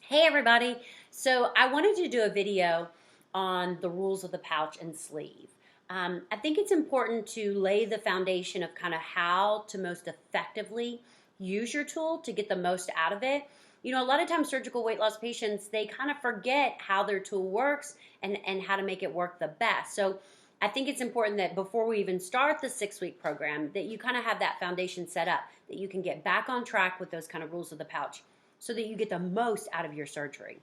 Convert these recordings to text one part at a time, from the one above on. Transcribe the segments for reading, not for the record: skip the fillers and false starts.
Hey everybody! So I wanted to do a video on the rules of the pouch and sleeve. I think it's important to lay the foundation of kind of how to most effectively use your tool to get the most out of it. You know, a lot of times surgical weight loss patients, they kind of forget how their tool works and how to make it work the best. So I think it's important that before we even start the 6-week program, that you kind of have that foundation set up, that you can get back on track with those kind of rules of the pouch so that you get the most out of your surgery.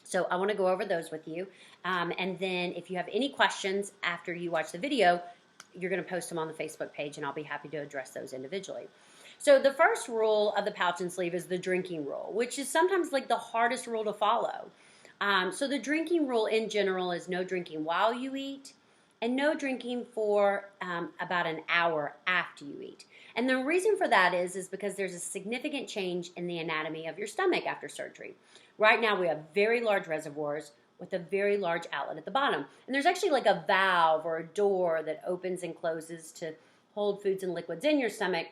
So I want to go over those with you. And then if you have any questions after you watch the video, you're going to post them on the Facebook page and I'll be happy to address those individually. So the first rule of the pouch and sleeve is the drinking rule, which is sometimes like the hardest rule to follow. So the drinking rule in general is no drinking while you eat and no drinking for about an hour after you eat. And the reason for that is because there's a significant change in the anatomy of your stomach after surgery. Right now we have very large reservoirs with a very large outlet at the bottom. And there's actually like a valve or a door that opens and closes to hold foods and liquids in your stomach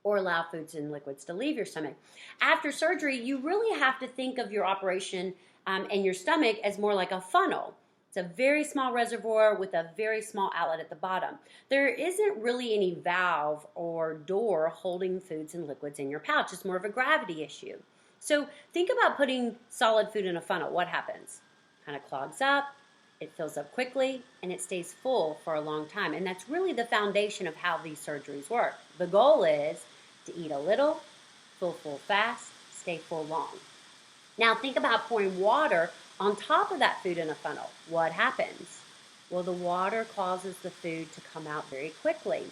or allow foods and liquids to leave your stomach. After surgery, you really have to think of your operation and your stomach as more like a funnel. It's a very small reservoir with a very small outlet at the bottom. There isn't really any valve or door holding foods and liquids in your pouch. It's more of a gravity issue. So think about putting solid food in a funnel. What happens? Kind of clogs up, it fills up quickly, and it stays full for a long time. And that's really the foundation of how these surgeries work. The goal is to eat a little, fill full fast, stay full long. Now think about pouring water on top of that food in a funnel. What happens? Well, the water causes the food to come out very quickly.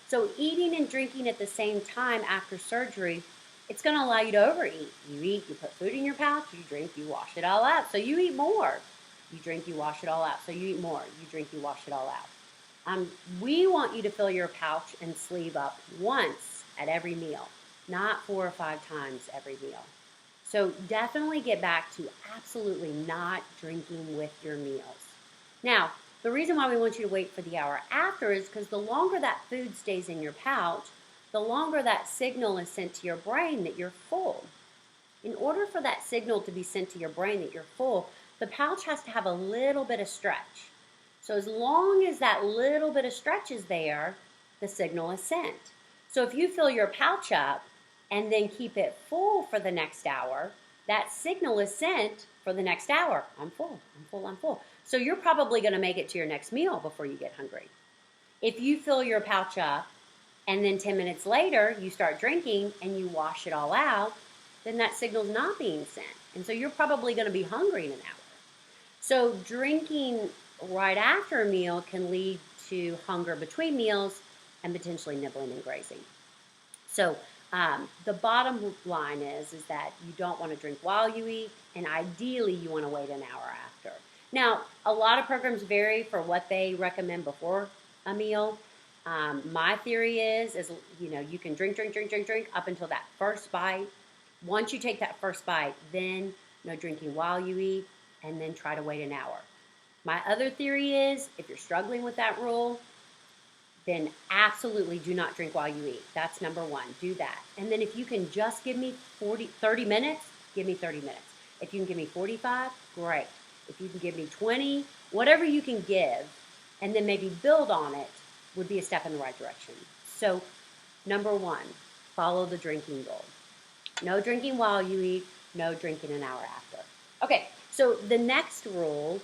So eating and drinking at the same time after surgery, it's going to allow you to overeat. You eat, you put food in your pouch, you drink, you wash it all out. So you eat more. You drink, you wash it all out. So you eat more. You drink, you wash it all out. We want you to fill your pouch and sleeve up once at every meal, not 4 or 5 times every meal. So definitely get back to absolutely not drinking with your meals. Now, the reason why we want you to wait for the hour after is because the longer that food stays in your pouch, the longer that signal is sent to your brain that you're full. In order for that signal to be sent to your brain that you're full, the pouch has to have a little bit of stretch. So as long as that little bit of stretch is there, the signal is sent. So if you fill your pouch up and then keep it full for the next hour, that signal is sent for the next hour. I'm full, I'm full, I'm full. So you're probably going to make it to your next meal before you get hungry. If you fill your pouch up and then 10 minutes later you start drinking and you wash it all out, then that signal's not being sent. And so you're probably going to be hungry in an hour. So drinking right after a meal can lead to hunger between meals and potentially nibbling and grazing. So the bottom line is that you don't want to drink while you eat, and ideally you want to wait an hour after. Now, a lot of programs vary for what they recommend before a meal. My theory is you know, you can drink up until that first bite. Once you take that first bite, then no drinking while you eat, and then try to wait an hour. My other theory is if you're struggling with that rule, then absolutely do not drink while you eat. That's number one. Do that. And then if you can just give me 30 minutes, give me 30 minutes. If you can give me 45, great. If you can give me 20, whatever you can give, and then maybe build on it, would be a step in the right direction. So, number one, follow the drinking goal. No drinking while you eat, no drinking an hour after. Okay, so the next rule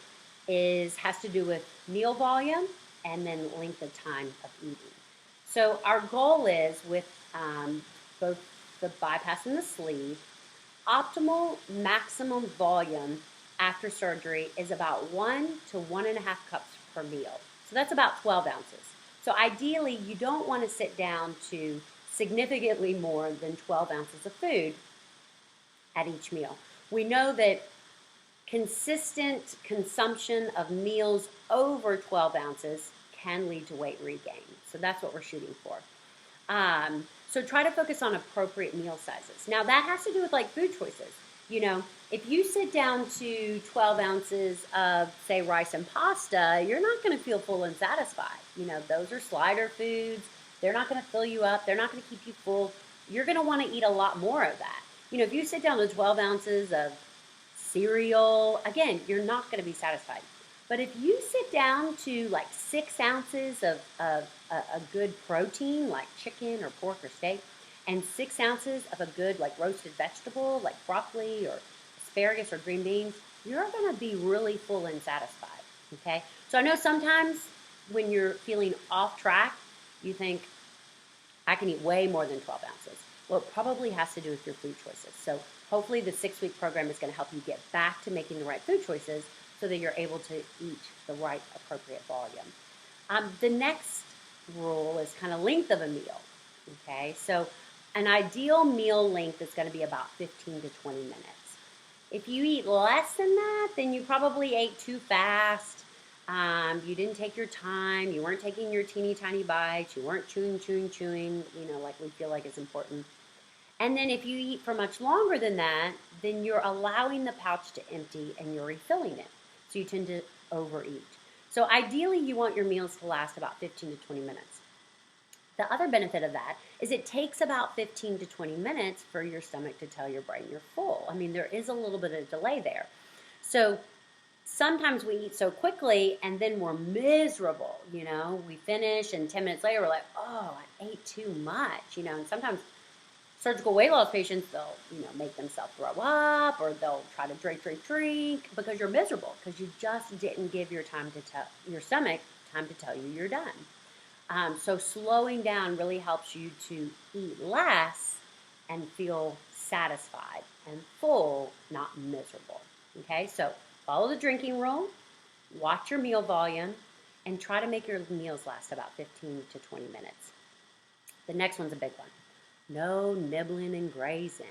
has to do with meal volume and then length of time of eating. So our goal is with both the bypass and the sleeve, optimal maximum volume after surgery is about 1 to 1.5 cups per meal. So that's about 12 ounces. So ideally, you don't want to sit down to significantly more than 12 ounces of food at each meal. We know that consistent consumption of meals over 12 ounces can lead to weight regain. So that's what we're shooting for. So try to focus on appropriate meal sizes. Now that has to do with like food choices. You know, if you sit down to 12 ounces of, say, rice and pasta, you're not going to feel full and satisfied. You know, those are slider foods. They're not going to fill you up. They're not going to keep you full. You're going to want to eat a lot more of that. You know, if you sit down to 12 ounces of cereal, again, you're not going to be satisfied. But if you sit down to like 6 ounces of a good protein, like chicken or pork or steak, and 6 ounces of a good like roasted vegetable, like broccoli or asparagus or green beans, you're going to be really full and satisfied. Okay? So I know sometimes when you're feeling off track, you think, I can eat way more than 12 ounces. Well, it probably has to do with your food choices. So hopefully the 6-week program is going to help you get back to making the right food choices so that you're able to eat the right appropriate volume. The next rule is kind of length of a meal. Okay, so an ideal meal length is going to be about 15 to 20 minutes. If you eat less than that, then you probably ate too fast. You didn't take your time. You weren't taking your teeny tiny bites. You weren't chewing, like we feel like is important. And then if you eat for much longer than that, then you're allowing the pouch to empty and you're refilling it. So you tend to overeat. So ideally, you want your meals to last about 15 to 20 minutes. The other benefit of that is it takes about 15 to 20 minutes for your stomach to tell your brain you're full. I mean, there is a little bit of delay there. So sometimes we eat so quickly and then we're miserable, we finish and 10 minutes later we're like, oh, I ate too much, and sometimes surgical weight loss patients, they'll, make themselves throw up or they'll try to drink because you're miserable because you just didn't give your stomach time to tell you you're done. So slowing down really helps you to eat less and feel satisfied and full, not miserable. Okay, so follow the drinking rule, watch your meal volume, and try to make your meals last about 15 to 20 minutes. The next one's a big one. No nibbling and grazing.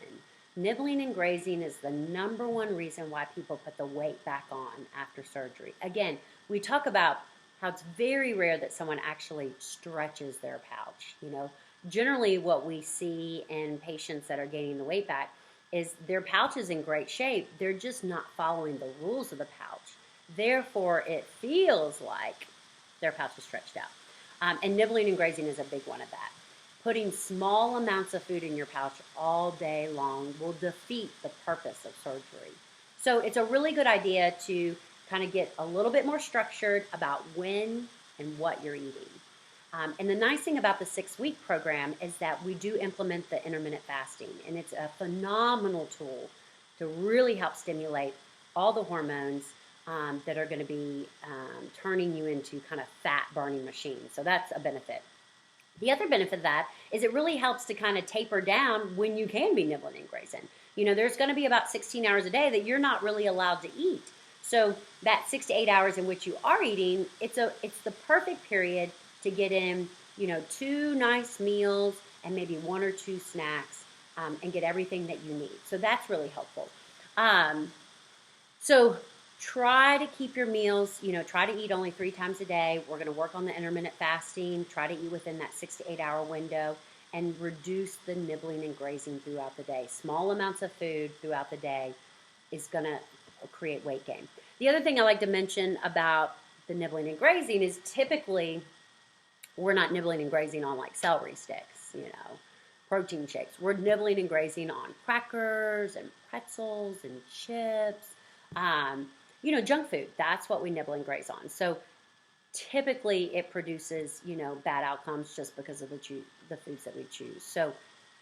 Nibbling and grazing is the number one reason why people put the weight back on after surgery. Again, we talk about how it's very rare that someone actually stretches their pouch. Generally what we see in patients that are gaining the weight back is their pouch is in great shape. They're just not following the rules of the pouch. Therefore, it feels like their pouch is stretched out. And nibbling and grazing is a big one of that. Putting small amounts of food in your pouch all day long will defeat the purpose of surgery. So it's a really good idea to kind of get a little bit more structured about when and what you're eating. And the nice thing about the 6-week program is that we do implement the intermittent fasting, and it's a phenomenal tool to really help stimulate all the hormones that are going to be turning you into kind of fat burning machines. So that's a benefit. The other benefit of that is it really helps to kind of taper down when you can be nibbling and grazing. There's going to be about 16 hours a day that you're not really allowed to eat. So that 6 to 8 hours in which you are eating, it's the perfect period to get in, 2 nice meals and maybe 1 or 2 snacks and get everything that you need. So that's really helpful. So try to keep your meals, try to eat only 3 times a day. We're going to work on the intermittent fasting, try to eat within that 6 to 8 hour window and reduce the nibbling and grazing throughout the day. Small amounts of food throughout the day is going to create weight gain. The other thing I like to mention about the nibbling and grazing is typically we're not nibbling and grazing on like celery sticks, protein shakes. We're nibbling and grazing on crackers and pretzels and chips, junk food. That's what we nibble and graze on. So typically it produces, bad outcomes just because of the foods that we choose. So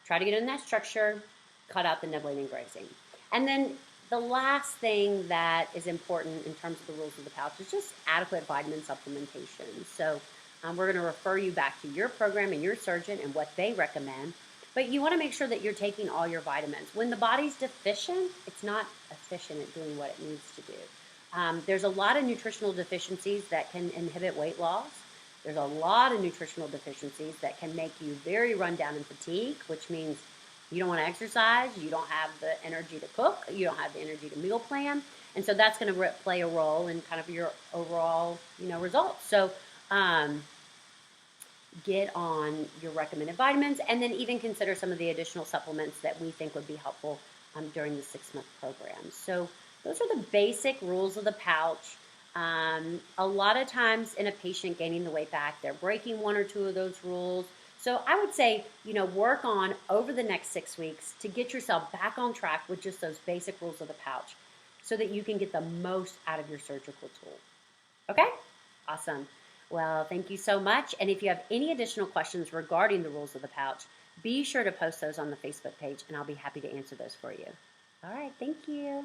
try to get in that structure, cut out the nibbling and grazing. And then the last thing that is important in terms of the rules of the pouch is just adequate vitamin supplementation. So we're going to refer you back to your program and your surgeon and what they recommend. But you want to make sure that you're taking all your vitamins. When the body's deficient, it's not efficient at doing what it needs to do. There's a lot of nutritional deficiencies that can inhibit weight loss. There's a lot of nutritional deficiencies that can make you very run down and fatigued, which means you don't want to exercise, you don't have the energy to cook, you don't have the energy to meal plan. And so that's going to play a role in kind of your overall, results. So get on your recommended vitamins and then even consider some of the additional supplements that we think would be helpful during the 6-month program. So those are the basic rules of the pouch. A lot of times in a patient gaining the weight back, they're breaking 1 or 2 of those rules. So I would say, work on over the next 6 weeks to get yourself back on track with just those basic rules of the pouch. so that you can get the most out of your surgical tool. Okay? Awesome. Well, thank you so much. And if you have any additional questions regarding the rules of the pouch, be sure to post those on the Facebook page, and I'll be happy to answer those for you. All right, thank you.